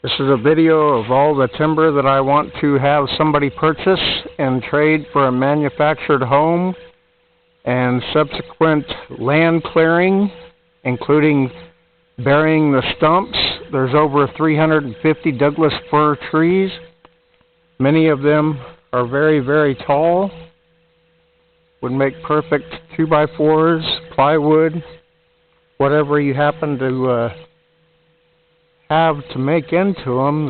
This is a video of all the timber that I want to have somebody purchase and trade for a manufactured home and subsequent land clearing, including burying the stumps. There's over 350 Douglas fir trees. Many of them are very, very tall. Would make perfect 2x4s, plywood, whatever you happen to have to make into them.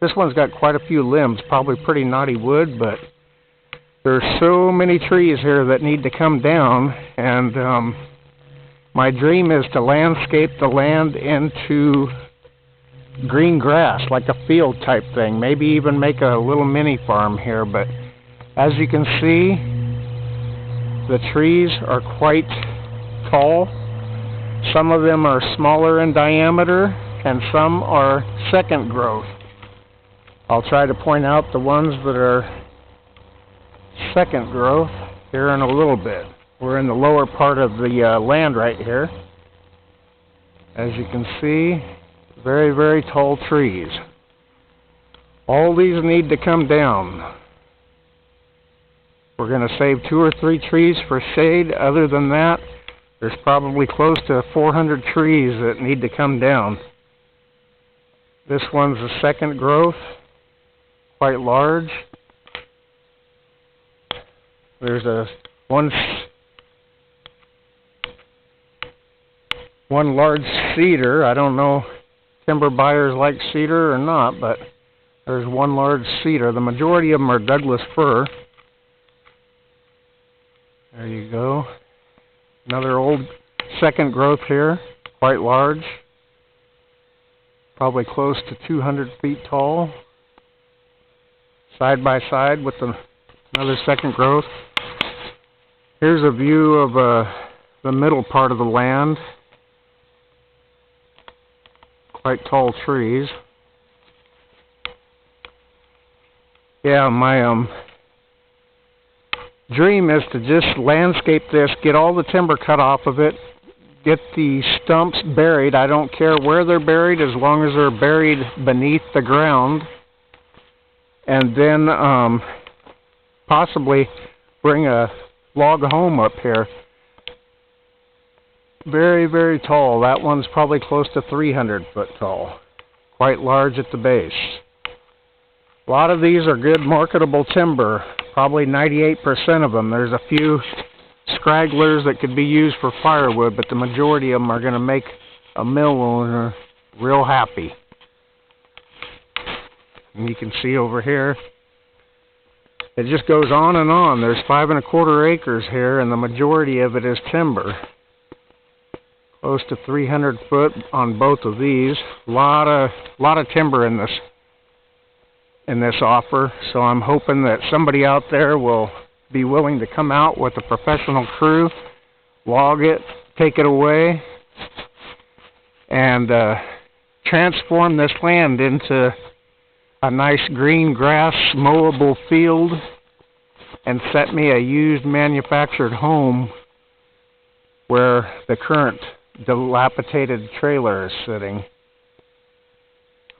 This one's got quite a few limbs, probably pretty knotty wood, but there's so many trees here that need to come down, and my dream is to landscape the land into green grass, like a field type thing, maybe even make a little mini farm here. But as you can see, the trees are quite tall. Some of them are smaller in diameter, and some are second growth. I'll try to point out the ones that are second growth here in a little bit. We're in the lower part of the land right here. As you can see, very, very tall trees. All these need to come down. We're going to save 2 or 3 trees for shade. Other than that, there's probably close to 400 trees that need to come down. This one's a second growth, quite large. There's one large cedar. I don't know if timber buyers like cedar or not, but there's one large cedar. The majority of them are Douglas fir. There you go. Another old second growth here, quite large. Probably close to 200 feet tall. Side by side with another second growth. Here's a view of the middle part of the land. Quite tall trees. Yeah, my dream is to just landscape this, get all the timber cut off of it, get the stumps buried. I don't care where they're buried as long as they're buried beneath the ground. And then possibly bring a log home up here. Very, very tall. That one's probably close to 300 foot tall. Quite large at the base. A lot of these are good marketable timber. Probably 98% of them. There's a few scragglers that could be used for firewood, but the majority of them are going to make a mill owner real happy. And you can see over here, it just goes on and on. There's 5 1/4 acres here, and the majority of it is timber. Close to 300 foot on both of these. Lot of timber in this offer. So I'm hoping that somebody out there will be willing to come out with a professional crew, log it, take it away, and transform this land into a nice green grass mowable field and set me a used manufactured home where the current dilapidated trailer is sitting.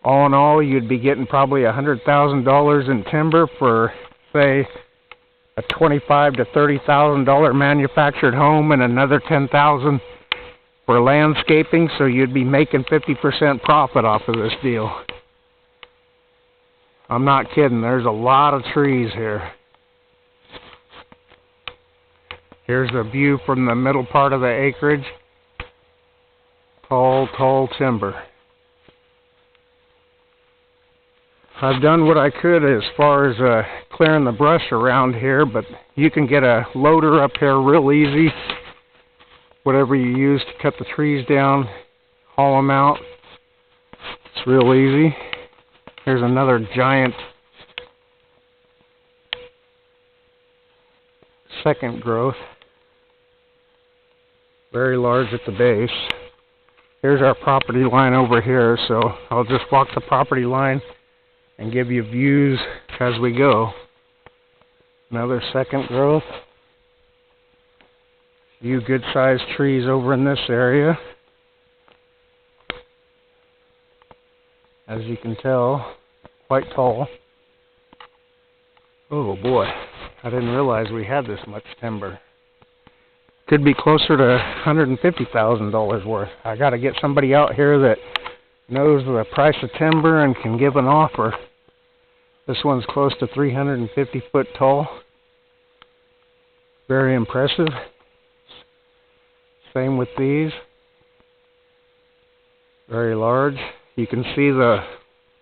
All in all, you'd be getting probably $100,000 in timber for, say, a $25,000 to $30,000 manufactured home, and another $10,000 for landscaping. So you'd be making 50% profit off of this deal. I'm not kidding. There's a lot of trees here. Here's a view from the middle part of the acreage. Tall, tall timber. I've done what I could as far as clearing the brush around here, but you can get a loader up here real easy. Whatever you use to cut the trees down, haul them out. It's real easy. Here's another giant second growth. Very large at the base. Here's our property line over here, so I'll just walk the property line and give you views as we go. Another second growth. A few good sized trees over in this area. as you can tell, quite tall. Oh boy, I didn't realize we had this much timber. Could be closer to $150,000 worth. I gotta get somebody out here that knows the price of timber and can give an offer. This one's close to 350 foot tall. Very impressive. Same with these. Very large. You can see the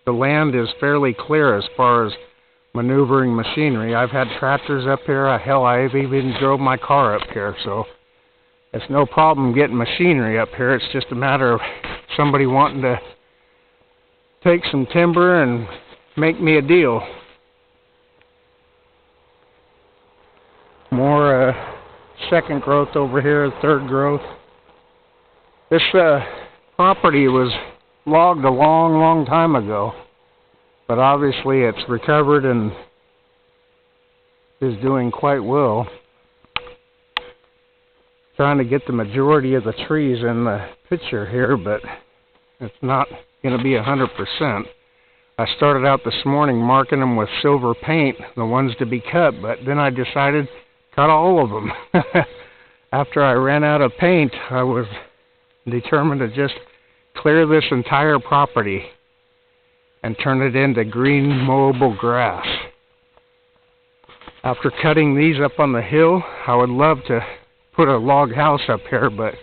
land is fairly clear as far as maneuvering machinery. I've had tractors up here. Hell, I've even drove my car up here, so it's no problem getting machinery up here. It's just a matter of somebody wanting to take some timber and make me a deal. More second growth over here, third growth. This property was logged a long time ago, but obviously it's recovered and is doing quite well. Trying to get the majority of the trees in the picture here, but it's not going to be 100%. I started out this morning marking them with silver paint, the ones to be cut, but then I decided cut all of them. After I ran out of paint, I was determined to just clear this entire property and turn it into green mowable grass. After cutting these up on the hill, I would love to put a log house up here, but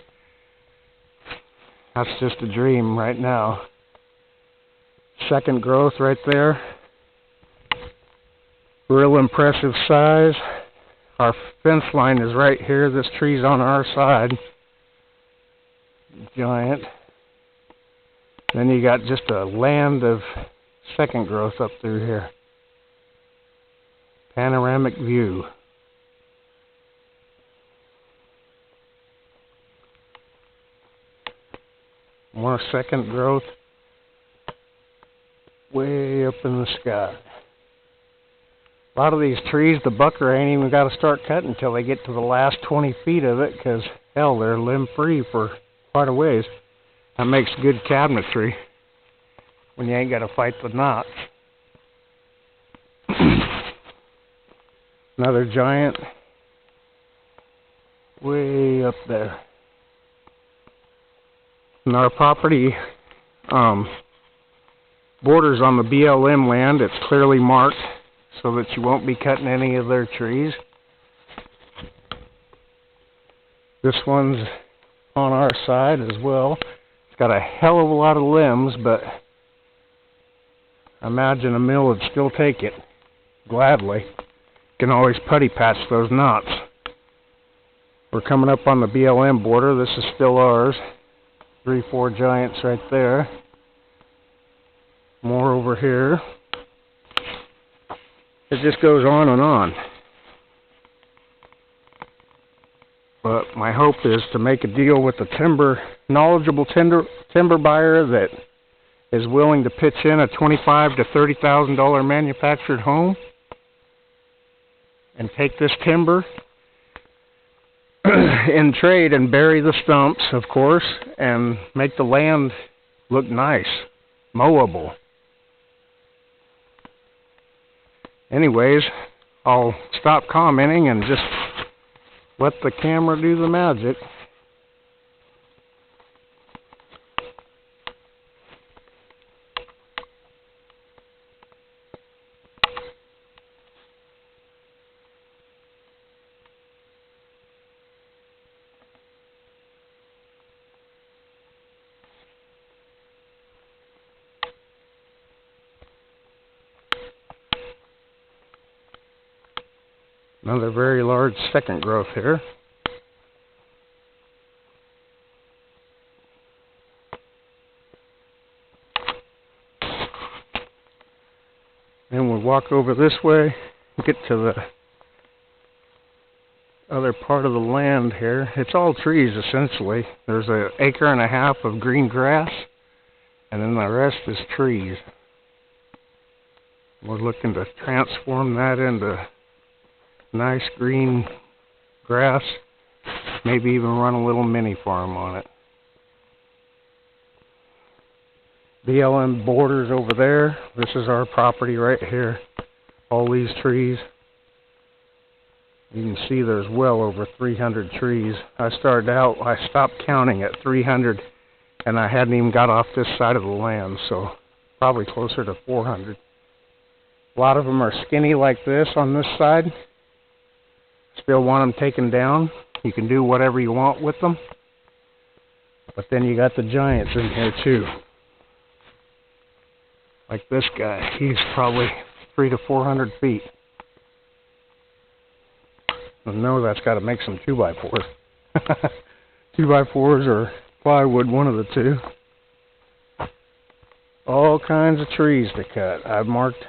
that's just a dream right now. Second growth right there. Real impressive size. Our fence line is right here. This tree's on our side. Giant. Then you got just a land of second growth up through here. Panoramic view. More second growth way up in the sky. A lot of these trees, the bucker ain't even got to start cutting until they get to the last 20 feet of it, because, hell, they're limb-free for quite a ways. That makes good cabinetry when you ain't got to fight the knots. Another giant way up there. And our property borders on the BLM land. It's clearly marked so that you won't be cutting any of their trees. This one's on our side as well. It's got a hell of a lot of limbs, but I imagine a mill would still take it gladly. Can always putty patch those knots. We're coming up on the BLM border. This is still ours. 3-4 giants right there. More over here. It just goes on and on. But my hope is to make a deal with a knowledgeable timber buyer that is willing to pitch in a $25,000 to $30,000 manufactured home and take this timber in trade and bury the stumps, of course, and make the land look nice, mowable. Anyways, I'll stop commenting and just let the camera do the magic. Another very large second growth here. Then we'll walk over this way, get to the other part of the land here. It's all trees, essentially. There's an acre and a half of green grass, and then the rest is trees. We're looking to transform that into nice green grass, maybe even run a little mini farm on it. BLM borders over there. This is our property right here. All these trees. You can see there's well over 300 trees. I stopped counting at 300, and I hadn't even got off this side of the land, so probably closer to 400. A lot of them are skinny like this on this side. Still want them taken down. You can do whatever you want with them. But then you got the giants in here too. Like this guy. He's probably 300 to 400 feet. I know that's got to make some 2x4s. 2x4s or plywood, one of the two. All kinds of trees to cut. I've marked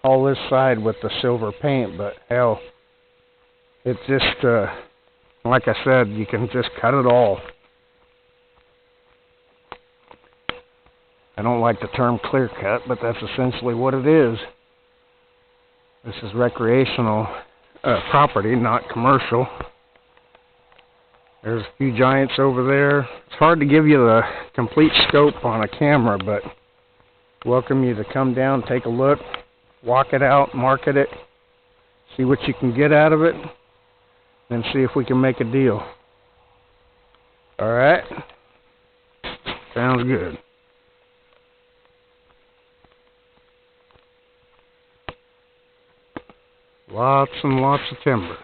all this side with the silver paint, but hell, it's just, like I said, you can just cut it all. I don't like the term clear cut, but that's essentially what it is. This is recreational property, not commercial. There's a few giants over there. It's hard to give you the complete scope on a camera, but welcome you to come down, take a look, walk it out, market it, see what you can get out of it, and see if we can make a deal. Alright? Sounds good. Lots and lots of timber.